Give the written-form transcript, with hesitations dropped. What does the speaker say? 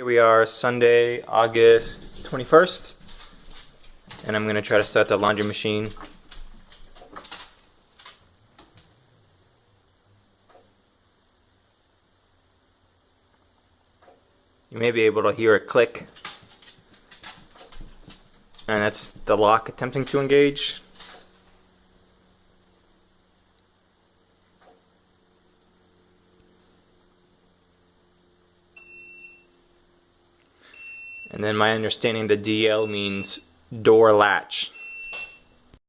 Here we are, Sunday, August 21st, and I'm going to try to start the laundry machine. You may be able to hear it click, and that's the lock attempting to engage. And then my understanding, the DL means door latch.